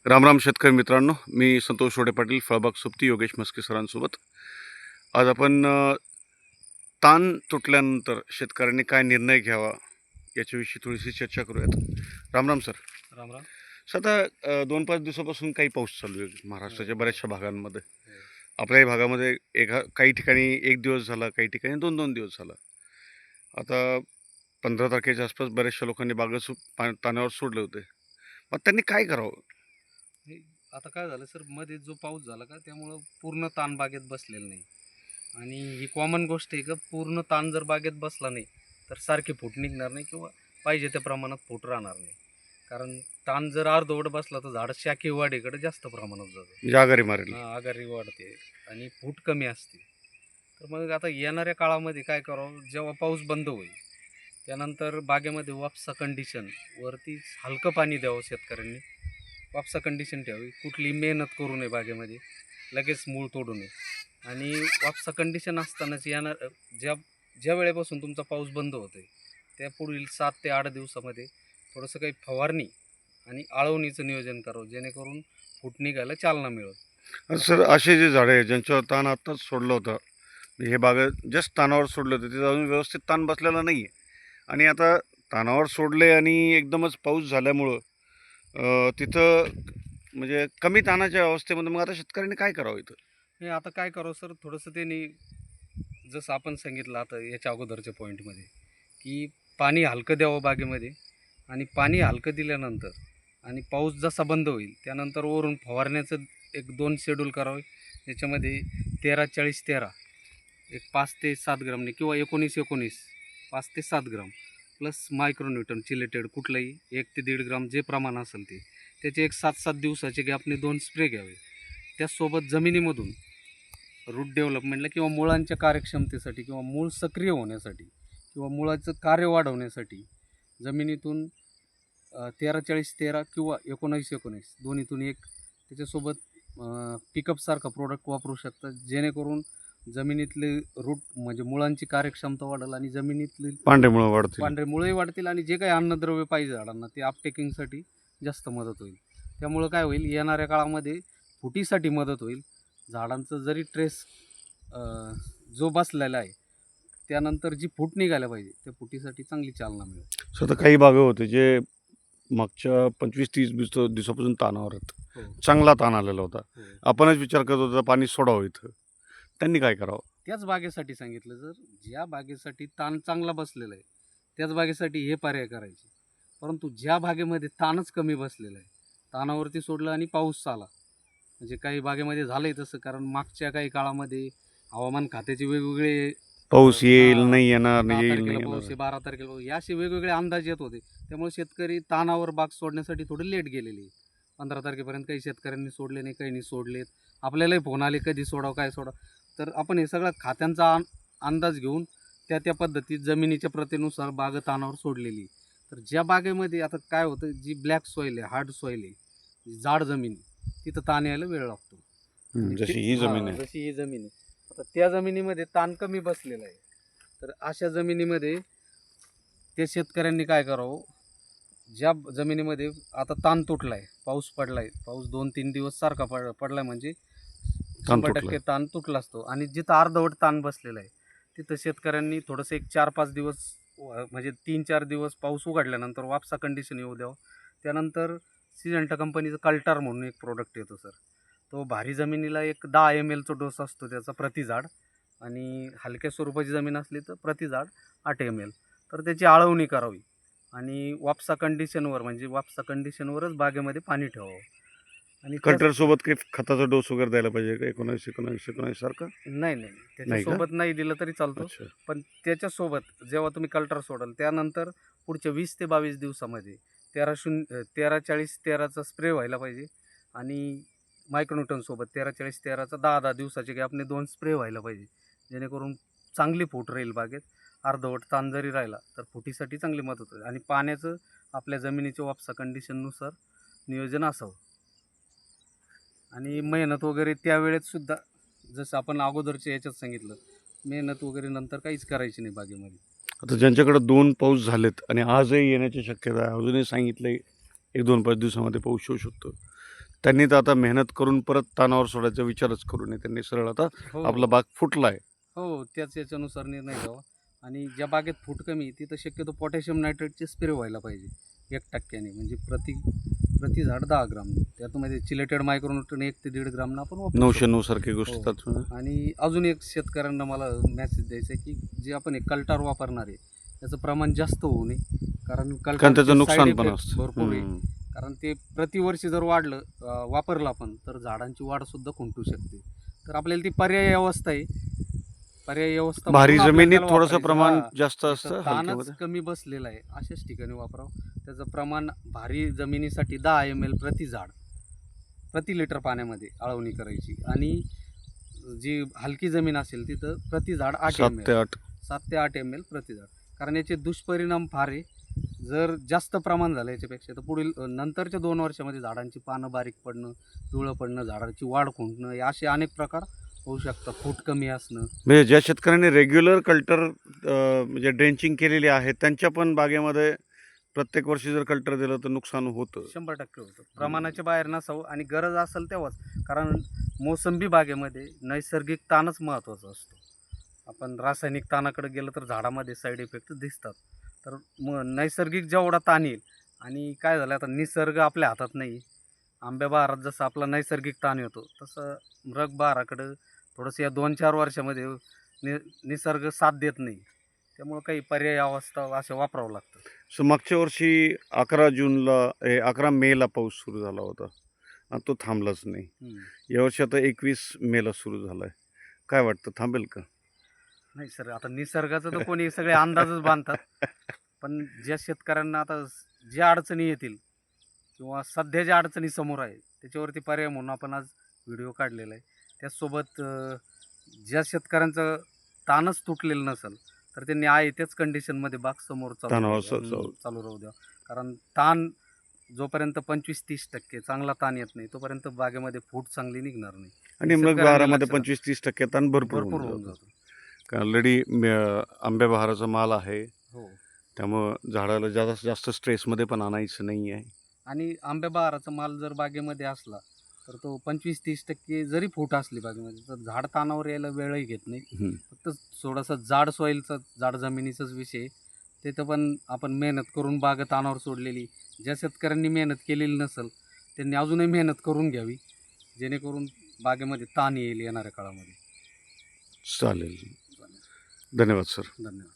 रामराम शेतकरी मित्रांनो, मी संतोष रोडे पाटील, फळबाग सोबती योगेश मस्के सरांसोबत. आज आपण ताण तुटल्यानंतर शेतकऱ्यांनी काय निर्णय घ्यावा याच्याविषयी थोडीशी चर्चा करूयात. रामराम सर. राम राम. आता 2-5 दिवसापासून काही पाऊस चालू आहे महाराष्ट्राच्या बऱ्याचशा भागांमध्ये. आपल्याही भागामध्ये काही ठिकाणी 1 दिवस झाला, काही ठिकाणी 2-2 दिवस झाला. आता 15 तारखेच्या आसपास बऱ्याचशा लोकांनी ताणावर सोडले होते. मग त्यांनी काय करावं? आता काय झालं सर, मध्ये जो पाऊस झाला का त्यामुळं पूर्ण ताण बागेत बसलेलं नाही. आणि ही कॉमन गोष्ट आहे का, पूर्ण ताण जर बागेत बसला नाही तर सारखे फूट निघणार नाही किंवा पाहिजे त्या प्रमाणात फूट राहणार नाही. कारण ताण जर अर्धवट बसला तर झाड शाखीय वाढीकडे जास्त प्रमाणात जातं, आघारी मारेल. आघारी वाढते आणि फूट कमी असते. तर मग आता येणाऱ्या काळामध्ये काय करावं, जेव्हा पाऊस बंद होईल त्यानंतर बागेमध्ये वापसा कंडिशन वरती हलकं पाणी द्यावं शेतकऱ्यांनी. वापसा कंडिशन ठेवावी, कुठली मेहनत करू नये बागेमध्ये, लगेच मूळ तोडू नये. आणि वापसा कंडिशन असतानाच येणार ज्या वेळेपासून तुमचा पाऊस बंद होतो आहे त्या पुढील 7 ते 8 दिवसामध्ये थोडंसं काही फवारणी आणि आळवणीचं नियोजन करावं, जेणेकरून फूट निघायला चालना मिळेल. सर, असे जे झाडं आहे ज्यांच्यावर ताण आत्ताच सोडलं होतं, हे जस्ट ताणावर सोडलं होतं, तिथं अजून व्यवस्थित ताण बसलेला नाही आहे. आणि आता ताणावर सोडले आणि एकदमच पाऊस झाल्यामुळं तिथं म्हणजे कमी ताणाच्या अवस्थेमध्ये मग आता शेतकऱ्यांनी काय करावं इथं? हे आता काय करावं सर, थोडंसं त्यांनी जसं आपण सांगितलं आता याच्या अगोदरच्या पॉईंटमध्ये, की पाणी हलकं द्यावं बागेमध्ये. आणि पाणी हलकं दिल्यानंतर आणि पाऊस जसा बंद होईल त्यानंतर वरून फवारण्याचं 1-2 शेड्यूल करावे. याच्यामध्ये 13-40-13 एक 5 ते 7 ग्रामने किंवा 19-19 5 ते 7 ग्राम प्लस मायक्रोन्यूटन चिलेटेड कुठलंही 1 ते 1.5 ग्राम जे प्रमाण असेल ते, त्याचे एक 7-7 दिवसाचे गॅपने 2 स्प्रे घ्यावे. त्याचसोबत जमिनीमधून रूट डेव्हलपमेंटला किंवा मुळांच्या कार्यक्षमतेसाठी किंवा मूळ सक्रिय होण्यासाठी किंवा मुळाचं कार्य वाढवण्यासाठी जमिनीतून 13-40-13 किंवा 19-19 दोन्हीतून एक त्याच्यासोबत पिकअपसारखा प्रोडक्ट वापरू शकतात, जेणेकरून जमिनीतले रूट म्हणजे मुळांची कार्यक्षमता वाढेल आणि जमिनीतली पांढरे मुळंही वाढतील आणि जे काही अन्नद्रव्य पाहिजे झाडांना ते अपटेकिंगसाठी जास्त मदत होईल. त्यामुळं काय होईल, येणाऱ्या काळामध्ये फुटीसाठी मदत होईल. झाडांचं जरी ट्रेस जो बसलेला आहे त्यानंतर जी फूट निघायला पाहिजे त्या फुटीसाठी चांगली चालना मिळेल. स्वतः काही बाग होते जे मागच्या 25-30 दिवसापासून ताणावर आहेत. चांगला ताण आलेला होता. आपणच विचार करत होता पाणी सोडावं इथं. त्यांनी काय करावं? त्याच बागेसाठी सांगितलं, जर ज्या बागेसाठी ताण चांगला बसलेला आहे त्याच बागेसाठी हे पर्याय करायचे. परंतु ज्या बागेमध्ये ताणच कमी बसलेला आहे, ताणावरती सोडलं आणि पाऊस आला, म्हणजे काही बागेमध्ये झालंय तसं. कारण मागच्या काही काळामध्ये हवामान खात्याचे वेगवेगळे पाऊस येईल, नाही येणार, 10 येईल, तारखेला नाही पाऊस येणार. आहे, 12 तारखेला पाऊस, या असे वेगवेगळे अंदाज येत होते. त्यामुळे शेतकरी ताणावर बाग सोडण्यासाठी थोडे लेट गेलेले. 15 तारखेपर्यंत काही शेतकऱ्यांनी सोडले नाही, काही नाही सोडलेत. आपल्यालाही फोन आले कधी सोडावं, काय सोडावं. तर आपण हे सगळं खात्यांचा अंदाज घेऊन त्या पद्धतीत जमिनीच्या प्रतीनुसार बाग ताणावर सोडलेली. तर ज्या बागेमध्ये आता काय होतं, जी ब्लॅक सॉईल आहे, हार्ड सॉईल आहे, जाड जमीन, तिथं ताण यायला वेळ लागतो. जशी ही जमीन आहे. जशी ही जमीन आहे, आता त्या जमिनीमध्ये ताण कमी बसलेला आहे. तर अशा जमिनीमध्ये ते शेतकऱ्यांनी काय करावं, ज्या जमिनीमध्ये आता ताण तुटला आहे, पाऊस पडला आहे, पाऊस 2-3 दिवस सारखा पडला म्हणजे 100% ताण तुटला असतो. आणि जिथं अर्धवट ताण बसलेला आहे तिथं शेतकऱ्यांनी थोडंसं एक 4-5 दिवस म्हणजे 3-4 दिवस पाऊस उघडल्यानंतर वापसा कंडिशन येऊ द्यावं. त्यानंतर सिजंटा कंपनीचं कल्टार म्हणून एक प्रोडक्ट येतो सर, तो भारी जमिनीला एक 10 ml डोस असतो त्याचा प्रति झाड, आणि हलक्या स्वरूपाची जमीन असली तर प्रति झाड 8 ml. तर त्याची आळवणी करावी आणि वापसा कंडिशनवर म्हणजे वापसा कंडिशनवरच बागेमध्ये पाणी ठेवावं. आणि कल्टर सोबत काही खताचा डोस वगैरे द्यायला पाहिजे का? 19-19-19 सारखं? नाही त्याच्यासोबत नाही दिलं तरी चालतो. पण त्याच्यासोबत जेव्हा तुम्ही कल्टर सोडाल त्यानंतर पुढच्या 20 ते 22 दिवसामध्ये 13-40-13चा स्प्रे व्हायला पाहिजे. आणि मायक्रोन्यूटनसोबत 13-40-13चा 10-10 दिवसाचे गॅपने 2 स्प्रे व्हायला पाहिजे, जेणेकरून चांगली फूट राहील बागेत. अर्धवट ताण जरी राहिला तर फुटीसाठी चांगली मदत होईल. आणि पाण्याचं आपल्या जमिनीच्या वापसा कंडिशननुसार नियोजन असावं. आणि मेहनत वगैरे त्यावेळेससुद्धा जसं आपण अगोदरच्या याच्यात सांगितलं, मेहनत वगैरे नंतर काहीच करायची नाही बागेमध्ये. आता ज्यांच्याकडे 2 पाऊस झालेत आणि आजही येण्याची शक्यता आहे, अजूनही सांगितलं 1-2-5 दिवसामध्ये पाऊस येऊ शकतो, त्यांनी तर आता मेहनत करून परत तानावर सोडायचा विचारच करू नये. त्यांनी सरळ आता हो आपला बाग फुटला आहे. हो त्याच याच्यानुसार निर्णय घ्यावा. आणि ज्या बागेत फूट कमी आहे, तिथं शक्यतो पोटॅशियम नायट्रेटचे स्प्रे व्हायला पाहिजे 1% म्हणजे प्रति झाड 10 ग्राम. त्यामध्ये चिलेटेड मायक्रोन्यूट्रन 1 ते 1.5 ग्रामनं आपण वापरू 909 सारखी गोष्ट हो. त्यात. आणि अजून एक शेतकऱ्यांना मला मेसेज द्यायचा आहे की जे आपण हे कल्टार वापरणार आहे त्याचं प्रमाण जास्त होऊ नये. कारण कारण कल्टारचे त्याचं नुकसान side पण effect असतं. भरपूर आहे. हम्म. कारण ते प्रतिवर्षी जर वाढलं वापरलं आपण तर झाडांची वाढसुद्धा खुंटू शकते. तर आपल्याला ती पर्यायी अवस्था आहे. पर्यायी अवस्था भारी म्हणून आपल्याला जमिनीत त्याला थोडंसं वापरायचं. प्रमाण हां. जास्त जिथं असतं ताणच हलक्यामध्ये. कमी बसलेला आहे अशाच ठिकाणी वापरावं. त्याचं प्रमाण भारी जमिनीसाठी 10 ml प्रति झाड प्रति लिटर पाण्यामध्ये आळवणी करायची. आणि जी हलकी जमीन असेल तिथं प्रति झाड 8 7 ml ते 8. 7 ते 8 ml प्रति झाड. कारण याचे दुष्परिणाम फार आहे. जर जास्त प्रमाण झालं याच्यापेक्षा तर पुढील नंतरच्या 2 वर्षामध्ये झाडांची पानं बारीक पडणं, पिवळं पडणं, झाडाची वाढ खुंटणं हे असे अनेक प्रकार होऊ शकतात. फूट कमी असणं. म्हणजे ज्या शेतकऱ्यांनी रेग्युलर कल्टर म्हणजे ड्रेंचिंग केलेली आहे त्यांच्या पण बागेमध्ये प्रत्येक वर्षी जर कल्टर दिलं तर नुकसान होतं. 100% होतं. प्रमाणाच्या बाहेर नसावं आणि गरज असेल तेव्हाच. कारण मोसंबी बागेमध्ये नैसर्गिक ताणच महत्त्वाचा असतो. आपण रासायनिक ताणाकडे गेलं तर झाडामध्ये साईड इफेक्ट दिसतात. तर नैसर्गिक जेवढा ताण येईल. आणि काय झालं आता निसर्ग आपल्या हातात नाही. आंब्या बहारात जसं आपला नैसर्गिक ताण येतो तसं मृग बहाराकडं थोडंसं या 2-4 वर्षामध्ये निसर्ग साथ देत नाही. त्यामुळं काही पर्यायी अवस्था अशा वापरावं लागतं. सो मागच्या वर्षी 11 मेला पाऊस सुरू झाला होता आणि तो थांबलाच नाही. यावर्षी आता 21 मेला सुरू झाला आहे. काय वाटतं थांबेल का? नाही सर, आता निसर्गाचं तर कोणी सगळे अंदाजच बांधतात. पण ज्या शेतकऱ्यांना आता ज्या अडचणी येतील किंवा सध्या ज्या अडचणी समोर आहे त्याच्यावरती पर्याय म्हणून आपण आज व्हिडिओ काढलेला आहे. त्याचसोबत ज्या शेतकऱ्यांचं ताणच तुटलेलं नसेल तर त्यांनी आहे त्याच कंडिशनमध्ये बाग समोर ताणावर चालू राहू द्या. कारण ताण जोपर्यंत 25-30% चांगला ताण येत नाही तोपर्यंत बागेमध्ये फूट चांगली निघणार नाही. आणि मग शेतकऱ्यांनी बहारामध्ये लक्षात 25-30% ताण भरपूर भरपूर होऊन होऊन जातो. जातो. कारण ऑलरेडी आंब्या बहाराचा माल आहे. हो. त्यामुळं झाडाला जास्त स्ट्रेसमध्ये पण आणायचं नाही आहे. आणि आंब्या बहाराचा माल जर बागेमध्ये असला तर तो 25-30% जरी फूट असली बागेमध्ये तर झाड तानावर यायला वेळही घेत नाही. फक्त थोडासा जाड सॉईलचा जाड जमिनीचाच विषय आहे. तिथं पण आपण मेहनत करून बाग तानावर सोडलेली. ज्या शेतकऱ्यांनी मेहनत केलेली नसेल त्यांनी अजूनही मेहनत करून घ्यावी जेणेकरून बागेमध्ये ताण येईल येणाऱ्या काळामध्ये. चालेल. धन्यवाद सर. धन्यवाद.